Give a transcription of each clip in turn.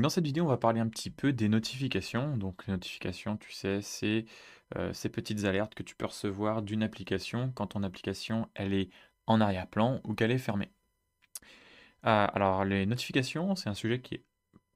dans cette vidéo, on va parler un petit peu des notifications. Donc les notifications, tu sais, c'est, ces petites alertes que tu peux recevoir d'une application quand ton application, elle est en arrière-plan ou qu'elle est fermée. Alors les notifications, c'est un sujet qui est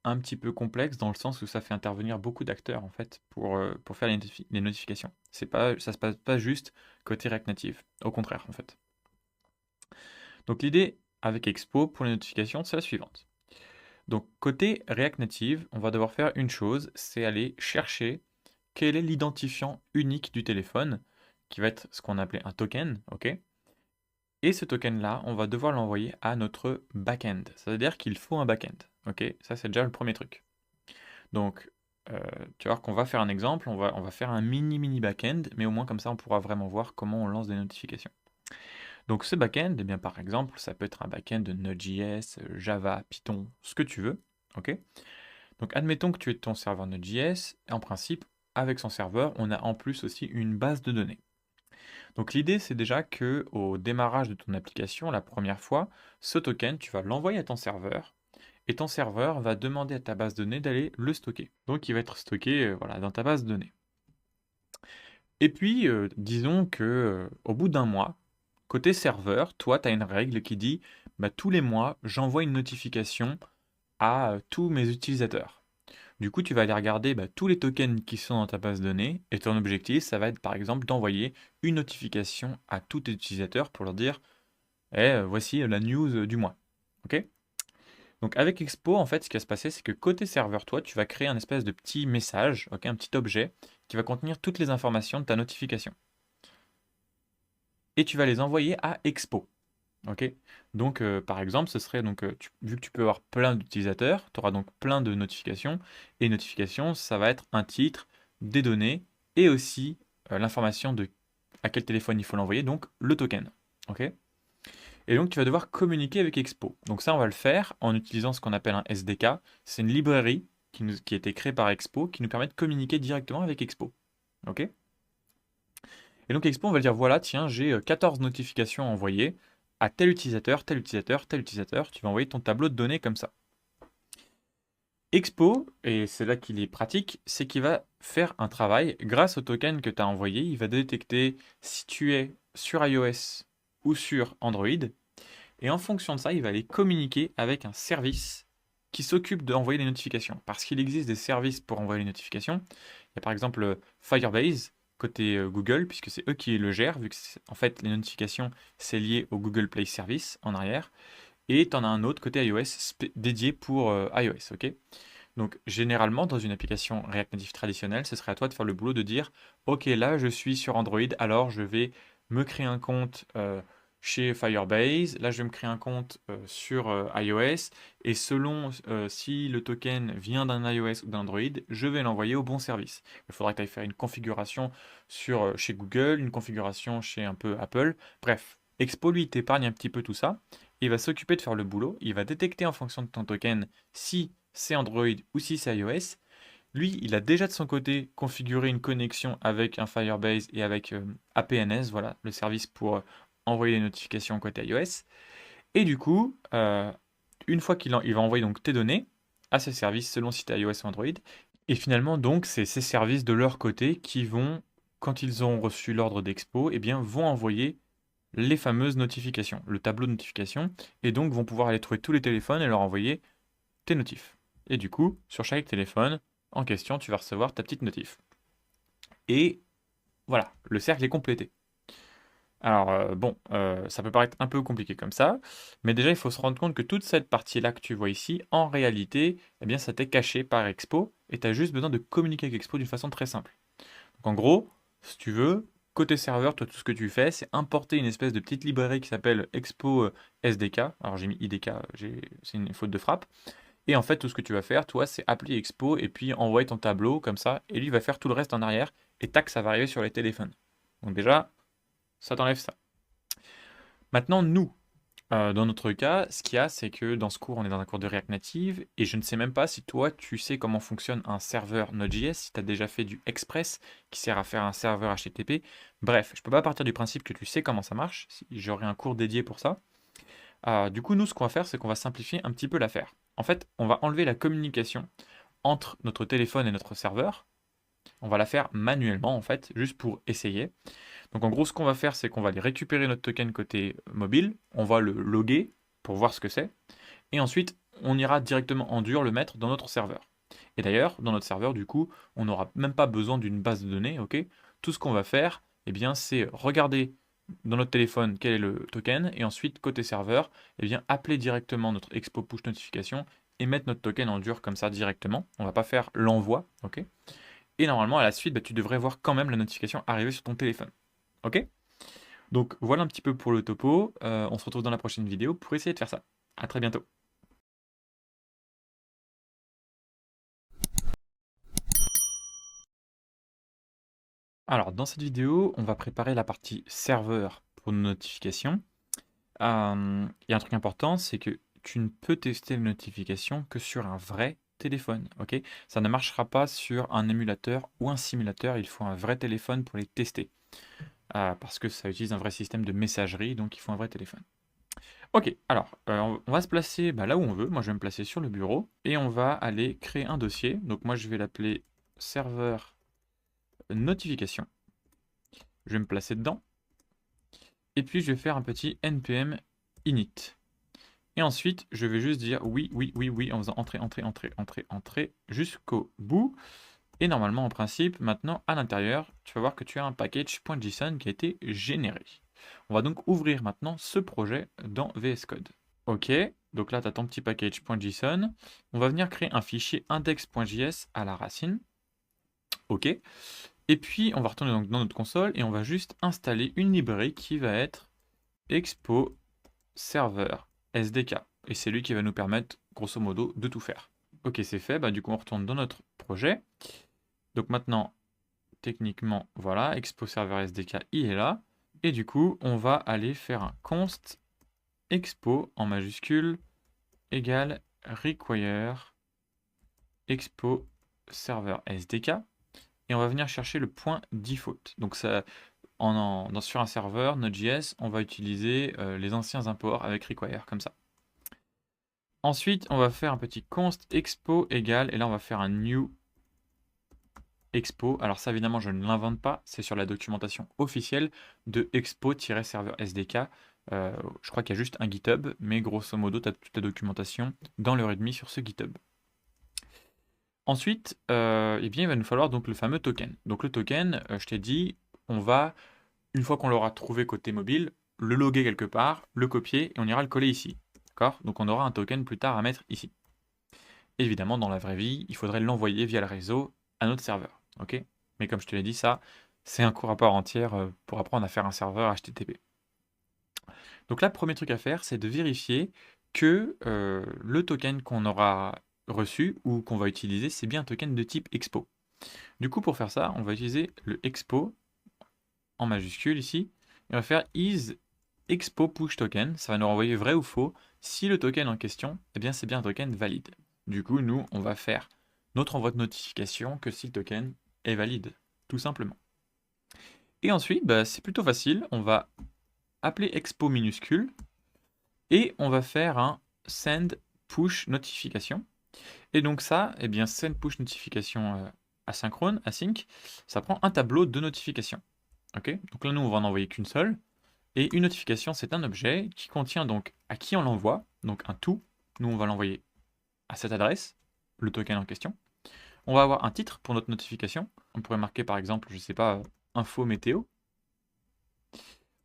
un petit peu complexe dans le sens où ça fait intervenir beaucoup d'acteurs en fait pour faire les notifications. C'est pas ça se passe pas juste côté React Native, au contraire en fait. Donc l'idée avec Expo pour les notifications, c'est la suivante. Donc côté React Native, on va devoir faire une chose, c'est aller chercher quel est l'identifiant unique du téléphone, qui va être ce qu'on appelait un token, ok? Et ce token-là, on va devoir l'envoyer à notre backend. Ça veut dire qu'il faut un backend, ok? Ça, c'est déjà le premier truc. Donc, euh, tu vas voir qu'on va faire un exemple, on va faire un mini backend, mais au moins comme ça, on pourra vraiment voir comment on lance des notifications. Donc ce backend, eh bien, par exemple, ça peut être un backend de Node.js, Java, Python, ce que tu veux, ok? Donc admettons que tu aies ton serveur Node.js, en principe, avec son serveur, on a en plus aussi une base de données. Donc l'idée, c'est déjà que au démarrage de ton application, la première fois, ce token, tu vas l'envoyer à ton serveur, et ton serveur va demander à ta base de données d'aller le stocker. Donc il va être stocké voilà, dans ta base de données. Et puis, disons que au bout d'un mois, côté serveur, toi, tu as une règle qui dit, bah, tous les mois, j'envoie une notification à tous mes utilisateurs. Du coup, tu vas aller regarder bah, tous les tokens qui sont dans ta base de données et ton objectif, ça va être par exemple d'envoyer une notification à tous tes utilisateurs pour leur dire eh, voici la news du mois. Ok? Donc avec Expo, en fait, ce qui va se passer, c'est que côté serveur, toi, tu vas créer un espèce de petit message, ok, un petit objet qui va contenir toutes les informations de ta notification. Et tu vas les envoyer à Expo. Ok? Donc, par exemple, ce serait donc, vu que tu peux avoir plein d'utilisateurs, tu auras donc plein de notifications. Et notifications, ça va être un titre, des données et aussi l'information de à quel téléphone il faut l'envoyer, donc le token. Ok? Et donc, tu vas devoir communiquer avec Expo. Donc, ça, on va le faire en utilisant ce qu'on appelle un SDK. C'est une librairie qui a été créée par Expo qui nous permet de communiquer directement avec Expo. Ok? Et donc Expo, on va dire voilà, tiens, j'ai 14 notifications envoyées à tel utilisateur, tel utilisateur, tel utilisateur. Tu vas envoyer ton tableau de données comme ça. Expo, et c'est là qu'il est pratique, c'est qu'il va faire un travail grâce au token que tu as envoyé. Il va détecter si tu es sur iOS ou sur Android. Et en fonction de ça, il va aller communiquer avec un service qui s'occupe d'envoyer les notifications. Parce qu'il existe des services pour envoyer les notifications. Il y a par exemple Firebase côté Google, puisque c'est eux qui le gèrent, vu que en fait les notifications c'est lié au Google Play Service en arrière. Et tu en as un autre côté iOS dédié pour iOS, ok? Donc généralement dans une application React Native traditionnelle, ce serait à toi de faire le boulot de dire, ok là je suis sur Android, alors je vais me créer un compte chez Firebase, là je vais me créer un compte sur iOS, et selon si le token vient d'un iOS ou d'un Android, je vais l'envoyer au bon service. Il faudra que tu ailles faire une configuration sur, chez Google, une configuration chez un peu Apple, bref. Expo lui t'épargne un petit peu tout ça, il va s'occuper de faire le boulot, il va détecter en fonction de ton token si c'est Android ou si c'est iOS. Lui, il a déjà de son côté configuré une connexion avec un Firebase et avec APNS, voilà, le service pour envoyer les notifications côté iOS. Et du coup, une fois il va envoyer donc tes données à ces services selon si tu iOS ou Android. Et finalement, donc, c'est ces services de leur côté qui vont, quand ils ont reçu l'ordre d'Expo, eh bien, vont envoyer les fameuses notifications, le tableau de notifications, et donc vont pouvoir aller trouver tous les téléphones et leur envoyer tes notifs. Et du coup, sur chaque téléphone en question, tu vas recevoir ta petite notif. Et voilà, le cercle est complété. Alors bon, ça peut paraître un peu compliqué comme ça, mais déjà il faut se rendre compte que toute cette partie-là que tu vois ici, en réalité, eh bien ça t'est caché par Expo, et tu as juste besoin de communiquer avec Expo d'une façon très simple. Donc en gros, si tu veux, côté serveur, toi tout ce que tu fais, c'est importer une espèce de petite librairie qui s'appelle Expo SDK. Alors j'ai mis IDK, c'est une faute de frappe. Et en fait, tout ce que tu vas faire, toi, c'est appeler Expo et puis envoyer ton tableau comme ça, et lui va faire tout le reste en arrière, et tac, ça va arriver sur les téléphones. Donc déjà, ça t'enlève ça. Maintenant, nous, dans notre cas, ce qu'il y a, c'est que dans ce cours, on est dans un cours de React Native, et je ne sais même pas si toi, tu sais comment fonctionne un serveur Node.js, si tu as déjà fait du Express, qui sert à faire un serveur HTTP. Bref, je ne peux pas partir du principe que tu sais comment ça marche, si j'aurai un cours dédié pour ça. Du coup, nous, ce qu'on va faire, c'est qu'on va simplifier un petit peu l'affaire. En fait, on va enlever la communication entre notre téléphone et notre serveur. On va la faire manuellement, en fait, juste pour essayer. Donc en gros, ce qu'on va faire, c'est qu'on va aller récupérer notre token côté mobile, on va le loguer pour voir ce que c'est, et ensuite, on ira directement en dur le mettre dans notre serveur. Et d'ailleurs, dans notre serveur, du coup, on n'aura même pas besoin d'une base de données, ok? Tout ce qu'on va faire, eh bien, c'est regarder dans notre téléphone quel est le token, et ensuite, côté serveur, eh bien, appeler directement notre Expo Push Notification et mettre notre token en dur comme ça directement. On va pas faire l'envoi, ok? Et normalement, à la suite, bah, tu devrais voir quand même la notification arriver sur ton téléphone. Ok? Donc voilà un petit peu pour le topo. On se retrouve dans la prochaine vidéo pour essayer de faire ça. À très bientôt. Alors dans cette vidéo, on va préparer la partie serveur pour nos notifications. Il y a un truc important, c'est que tu ne peux tester les notifications que sur un vrai téléphone. Ok? Ça ne marchera pas sur un émulateur ou un simulateur. Il faut un vrai téléphone pour les tester. Parce que ça utilise un vrai système de messagerie, donc il faut un vrai téléphone. Ok, alors on va se placer là où on veut. Moi je vais me placer sur le bureau et on va aller créer un dossier. Donc moi je vais l'appeler serveur notification. Je vais me placer dedans et puis je vais faire un petit npm init. Et ensuite je vais juste dire oui, oui, oui, oui en faisant entrer, entrer, entrer, entrer, entrer jusqu'au bout. Et normalement en principe maintenant à l'intérieur tu vas voir que tu as un package.json qui a été généré. On va donc ouvrir maintenant ce projet dans VS Code. Ok, donc là, tu as ton petit package.json. On va venir créer un fichier index.js à la racine. Ok. Et puis, on va retourner donc dans notre console et on va juste installer une librairie qui va être Expo Server SDK. Et c'est lui qui va nous permettre, grosso modo, de tout faire. Ok, c'est fait. Bah, du coup, on retourne dans notre projet. Donc maintenant, techniquement, voilà, Expo Server SDK, il est là. Et du coup, on va aller faire un const expo en majuscule égale require expo server SDK et on va venir chercher le point default. Donc ça, sur un serveur Node.js, on va utiliser les anciens imports avec require comme ça. Ensuite, on va faire un petit const expo égale, et là on va faire un new expo. Alors ça évidemment je ne l'invente pas, c'est sur la documentation officielle de expo-serveur SDK. Je crois qu'il y a juste un GitHub, mais grosso modo tu as toute la documentation dans le README sur ce GitHub. Ensuite, eh bien, il va nous falloir donc le fameux token. Donc le token, je t'ai dit, on va, une fois qu'on l'aura trouvé côté mobile, le loguer quelque part, le copier et on ira le coller ici. D'accord? Donc on aura un token plus tard à mettre ici. Évidemment, dans la vraie vie, il faudrait l'envoyer via le réseau à notre serveur. Ok? Mais comme je te l'ai dit, ça, c'est un cours à part entière pour apprendre à faire un serveur HTTP. Donc là, le premier truc à faire, c'est de vérifier que le token qu'on aura reçu ou qu'on va utiliser, c'est bien un token de type expo. Du coup, pour faire ça, on va utiliser le expo en majuscule ici. Et on va faire is expo push token. Ça va nous renvoyer vrai ou faux si le token en question, eh bien, c'est bien un token valide. Du coup, nous, on va faire notre envoi de notification que si le token est valide, tout simplement. Et ensuite, bah, c'est plutôt facile. On va appeler expo minuscule et on va faire un send push notification. Et donc ça, eh bien, send push notification asynchrone, async, ça prend un tableau de notification. Ok? Donc là, nous, on va en envoyer qu'une seule. Et une notification, c'est un objet qui contient donc à qui on l'envoie, donc un to. Nous, on va l'envoyer à cette adresse, le token en question. On va avoir un titre pour notre notification. On pourrait marquer par exemple, je sais pas, info météo.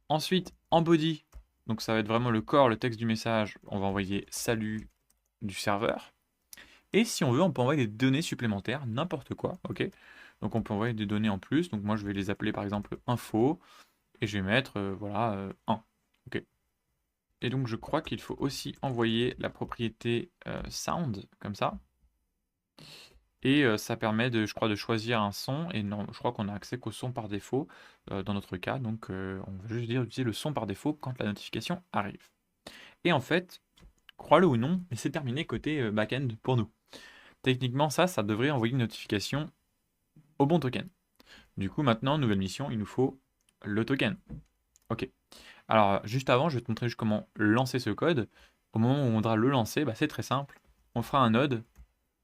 Ensuite, en body, donc ça va être vraiment le corps, le texte du message, on va envoyer salut du serveur. Et si on veut, on peut envoyer des données supplémentaires, n'importe quoi, ok? Donc on peut envoyer des données en plus. Donc moi, je vais les appeler par exemple info et je vais mettre, voilà, 1. Ok. Et donc je crois qu'il faut aussi envoyer la propriété sound, comme ça. Et ça permet, je crois, de choisir un son. Et non, je crois qu'on a accès qu'au son par défaut dans notre cas. Donc on va juste dire utiliser le son par défaut quand la notification arrive. Et en fait, crois-le ou non, mais c'est terminé côté back-end pour nous. Techniquement, ça devrait envoyer une notification au bon token. Du coup, maintenant, nouvelle mission, il nous faut le token. Ok. Alors, juste avant, je vais te montrer juste comment lancer ce code. Au moment où on voudra le lancer, bah, c'est très simple. on fera un node,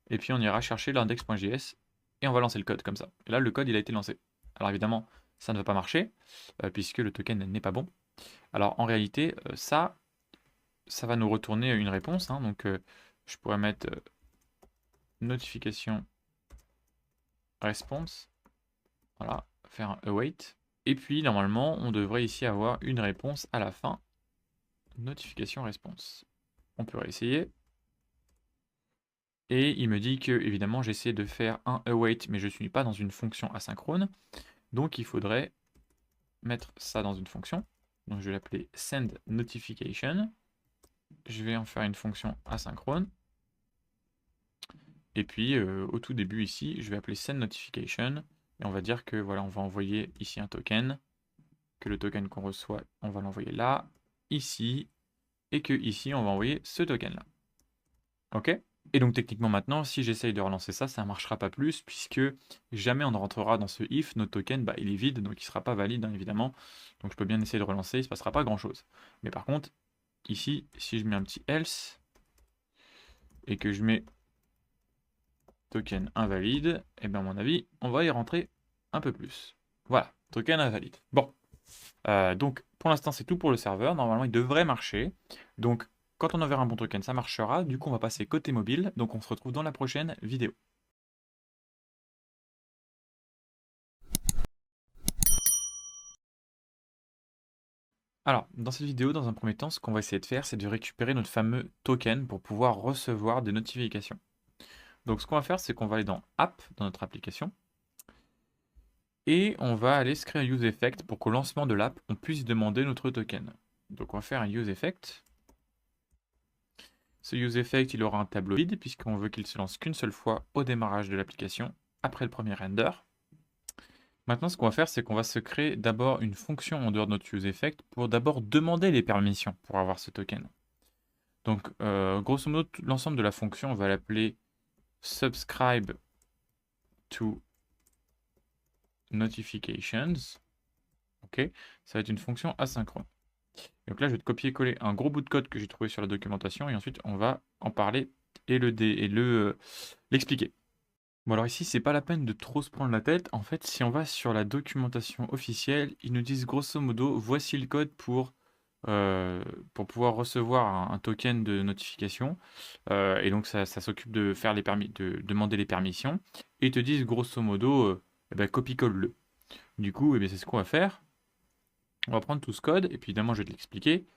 et puis on ira chercher l'index.js, et on va lancer le code comme ça. Et là, le code, il a été lancé. Alors évidemment, ça ne va pas marcher, puisque le token n'est pas bon. Alors en réalité, ça va nous retourner une réponse. Hein. Donc je pourrais mettre notification response. Voilà, faire un await. Et puis normalement, on devrait ici avoir une réponse à la fin. Notification response. On peut réessayer. Et il me dit que, évidemment, j'essaie de faire un await, mais je ne suis pas dans une fonction asynchrone. Donc il faudrait mettre ça dans une fonction. Donc je vais l'appeler send notification. Je vais en faire une fonction asynchrone. Et puis au tout début ici, je vais appeler send notification. Et on va dire que voilà, on va envoyer ici un token. Que le token qu'on reçoit, on va l'envoyer là, ici. Et que ici, on va envoyer ce token là. Ok? Et donc techniquement maintenant, si j'essaye de relancer ça, ça ne marchera pas plus, puisque jamais on ne rentrera dans ce if, notre token, bah, il est vide, donc il ne sera pas valide, hein, évidemment. Donc je peux bien essayer de relancer, il ne se passera pas grand-chose. Mais par contre, ici, si je mets un petit else, et que je mets token invalide, et bien à mon avis, on va y rentrer un peu plus. Voilà, token invalide. Bon, donc pour l'instant c'est tout pour le serveur, normalement il devrait marcher. Donc quand on enverra un bon token, ça marchera. Du coup on va passer côté mobile, donc on se retrouve dans la prochaine vidéo. Alors, dans cette vidéo, dans un premier temps, ce qu'on va essayer de faire, c'est de récupérer notre fameux token pour pouvoir recevoir des notifications. Donc ce qu'on va faire, c'est qu'on va aller dans App, dans notre application, et on va aller se créer un use effect pour qu'au lancement de l'app, on puisse demander notre token. Donc on va faire un use effect. Ce use effect, il aura un tableau vide, puisqu'on veut qu'il se lance qu'une seule fois au démarrage de l'application, après le premier render. Maintenant, ce qu'on va faire, c'est qu'on va se créer d'abord une fonction en dehors de notre use effect pour d'abord demander les permissions pour avoir ce token. Donc, grosso modo, l'ensemble de la fonction, on va l'appeler subscribe to notifications. Ok, ça va être une fonction asynchrone. Donc là, je vais te copier-coller un gros bout de code que j'ai trouvé sur la documentation et ensuite on va en parler et l'expliquer. Bon alors ici, c'est pas la peine de trop se prendre la tête. En fait, si on va sur la documentation officielle, ils nous disent grosso modo, voici le code pour pouvoir recevoir un token de notification. Et donc ça s'occupe de faire les permis, de demander les permissions. Et ils te disent grosso modo, eh ben, copie-colle-le. Du coup, eh bien, c'est ce qu'on va faire. On va prendre tout ce code, et puis évidemment, je vais te l'expliquer.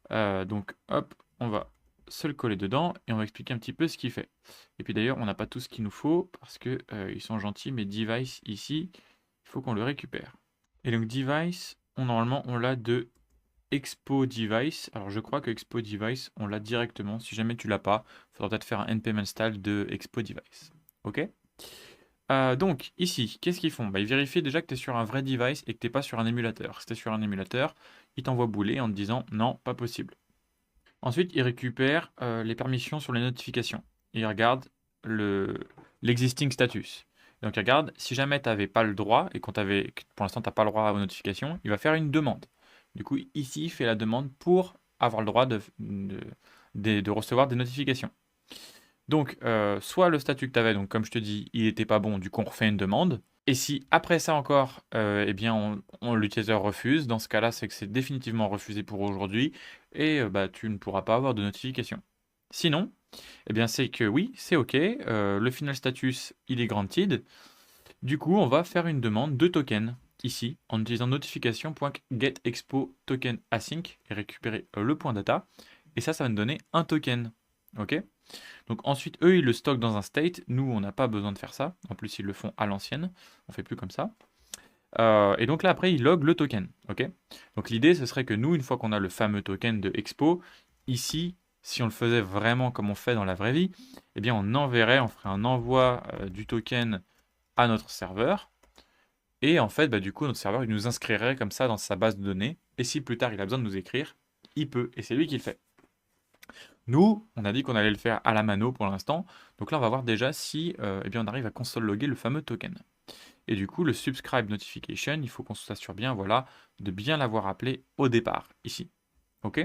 Donc, hop, on va se le coller dedans, et on va expliquer un petit peu ce qu'il fait. Et puis d'ailleurs, on n'a pas tout ce qu'il nous faut, parce que ils sont gentils, mais device, ici, il faut qu'on le récupère. Et donc, device, normalement, on l'a de Expo Device. Alors, je crois que Expo Device, on l'a directement. Si jamais tu l'as pas, il faudra peut-être faire un npm install de Expo Device. Ok? Donc, ici, qu'est-ce qu'ils font? Bah, ils vérifient déjà que tu es sur un vrai device et que tu n'es pas sur un émulateur. Si tu es sur un émulateur, ils t'envoient bouler en te disant non, pas possible. Ensuite, ils récupèrent les permissions sur les notifications. Ils regardent l'existing status. Donc, ils regardent si jamais tu n'avais pas le droit et que pour l'instant, tu n'as pas le droit aux notifications, il va faire une demande. Du coup, ici, il fait la demande pour avoir le droit de recevoir des notifications. Donc, soit le statut que tu avais, donc comme je te dis, il n'était pas bon, du coup on refait une demande. Et si après ça encore, eh bien l'utilisateur refuse, dans ce cas-là, c'est que c'est définitivement refusé pour aujourd'hui et bah, tu ne pourras pas avoir de notification. Sinon, eh bien c'est que oui, c'est OK, le final status, il est granted. Du coup, on va faire une demande de token ici en utilisant notification.getExpo token async et récupérer le point data. Et ça va nous donner un token. OK? Donc ensuite, eux, ils le stockent dans un state. Nous, on n'a pas besoin de faire ça. En plus, ils le font à l'ancienne. On fait plus comme ça. Et donc là, après, ils loguent le token. Ok. Donc l'idée, ce serait que nous, une fois qu'on a le fameux token de Expo, ici, si on le faisait vraiment comme on fait dans la vraie vie, eh bien, on ferait un envoi du token à notre serveur. Et en fait, bah, du coup, notre serveur, il nous inscrirait comme ça dans sa base de données. Et si plus tard, il a besoin de nous écrire, il peut. Et c'est lui qui le fait. Nous, on a dit qu'on allait le faire à la mano pour l'instant. Donc là, on va voir déjà si eh bien, on arrive à console loguer le fameux token. Et du coup, le subscribe notification, il faut qu'on s'assure bien, voilà, de bien l'avoir appelé au départ, ici. OK?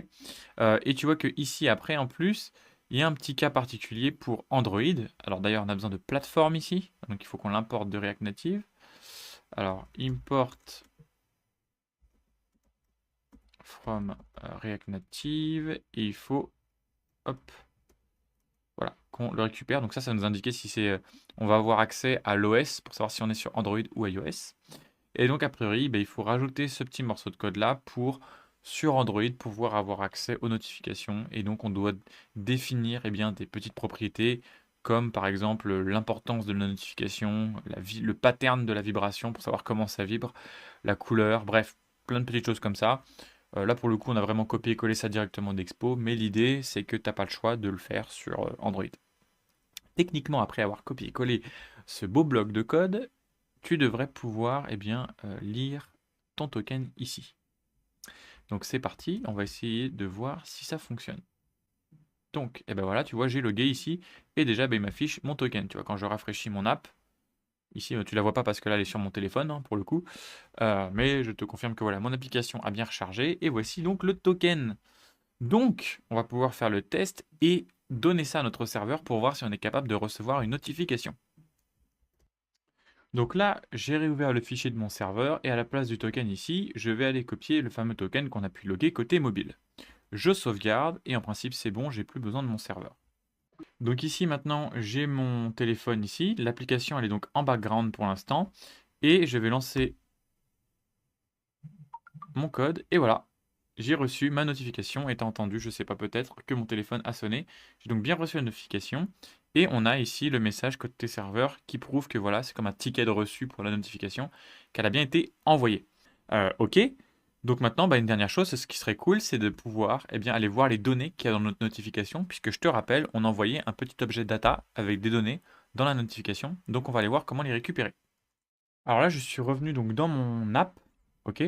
Et tu vois que ici, après, en plus, Il y a un petit cas particulier pour Android. Alors d'ailleurs, on a besoin de plateforme ici, donc il faut qu'on l'importe de React Native. Alors, import from React Native, et il faut, hop, voilà, qu'on le récupère. Donc ça nous indiquer si c'est, on va avoir accès à l'OS pour savoir si on est sur Android ou iOS. Et donc, a priori, il faut rajouter ce petit morceau de code-là pour, sur Android, pouvoir avoir accès aux notifications. Et donc, on doit définir des petites propriétés, comme par exemple l'importance de la notification, le pattern de la vibration pour savoir comment ça vibre, la couleur, bref, plein de petites choses comme ça. Là, pour le coup, on a vraiment copié-collé ça directement d'Expo, mais l'idée, c'est que tu n'as pas le choix de le faire sur Android. Techniquement, après avoir copié-collé ce beau bloc de code, tu devrais pouvoir lire ton token ici. Donc c'est parti, on va essayer de voir si ça fonctionne. Donc, voilà, tu vois, j'ai logué ici, et déjà, il m'affiche mon token. Tu vois, quand je rafraîchis mon app, ici, tu la vois pas parce que là, elle est sur mon téléphone, hein, pour le coup. Mais je te confirme que voilà, mon application a bien rechargé, et voici donc le token. Donc, on va pouvoir faire le test et donner ça à notre serveur pour voir si on est capable de recevoir une notification. Donc là, j'ai réouvert le fichier de mon serveur et à la place du token ici, je vais aller copier le fameux token qu'on a pu loguer côté mobile. Je sauvegarde et en principe c'est bon, j'ai plus besoin de mon serveur. Donc ici maintenant, j'ai mon téléphone ici, l'application elle est donc en background pour l'instant et je vais lancer mon code et voilà, j'ai reçu ma notification et t'as entendu, je sais pas peut-être, que mon téléphone a sonné. J'ai donc bien reçu la notification et on a ici le message côté serveur qui prouve que voilà, c'est comme un ticket de reçu pour la notification, qu'elle a bien été envoyée. Ok, donc maintenant, une dernière chose, ce qui serait cool, c'est de pouvoir aller voir les données qu'il y a dans notre notification, puisque je te rappelle, on a envoyé un petit objet data avec des données dans la notification, donc on va aller voir comment les récupérer. Alors là, je suis revenu donc dans mon app, ok,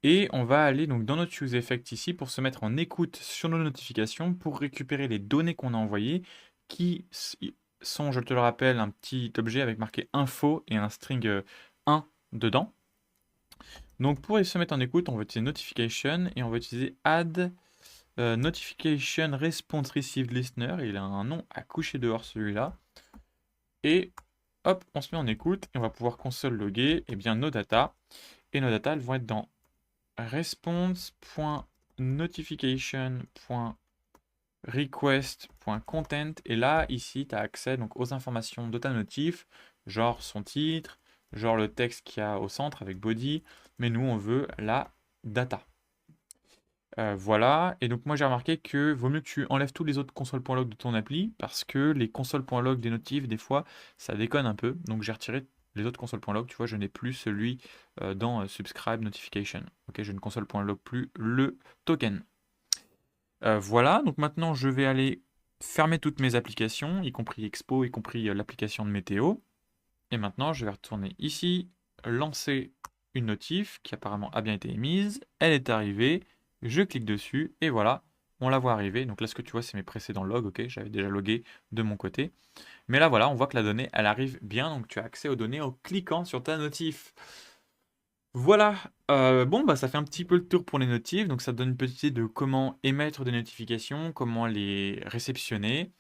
et on va aller donc dans notre use effect ici pour se mettre en écoute sur nos notifications pour récupérer les données qu'on a envoyées qui sont, je te le rappelle, un petit objet avec marqué info et un string 1 dedans. Donc pour se mettre en écoute, on va utiliser notification et on va utiliser add notification response received listener. Il a un nom à coucher dehors celui-là. Et hop, on se met en écoute et on va pouvoir console loguer nos data. Et nos data, elles vont être dans response.notification.request.content et là ici tu as accès donc aux informations de ta notif, genre son titre, genre le texte qu'il y a au centre avec body, mais nous on veut la data. Voilà, et donc moi j'ai remarqué que vaut mieux que tu enlèves tous les autres console.log de ton appli parce que les console.log des notifs des fois ça déconne un peu, donc j'ai retiré les autres console.log, tu vois, je n'ai plus celui dans subscribe notification. Ok, je ne console.log plus le token. Voilà, donc maintenant je vais aller fermer toutes mes applications, y compris Expo, y compris l'application de météo. Et maintenant je vais retourner ici, lancer une notif qui apparemment a bien été émise. Elle est arrivée, je clique dessus et voilà, on la voit arriver. Donc là ce que tu vois c'est mes précédents logs, ok, j'avais déjà logué de mon côté. Mais là voilà, on voit que la donnée elle arrive bien, donc tu as accès aux données en cliquant sur ta notif. Voilà, bon ça fait un petit peu le tour pour les notifs, donc ça te donne une petite idée de comment émettre des notifications, comment les réceptionner.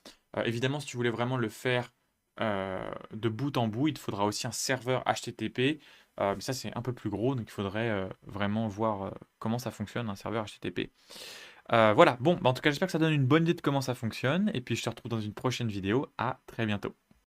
Évidemment, si tu voulais vraiment le faire de bout en bout, il te faudra aussi un serveur HTTP, mais ça c'est un peu plus gros, donc il faudrait vraiment voir comment ça fonctionne un serveur HTTP. Voilà, bon, en tout cas j'espère que ça donne une bonne idée de comment ça fonctionne, et puis je te retrouve dans une prochaine vidéo, à très bientôt.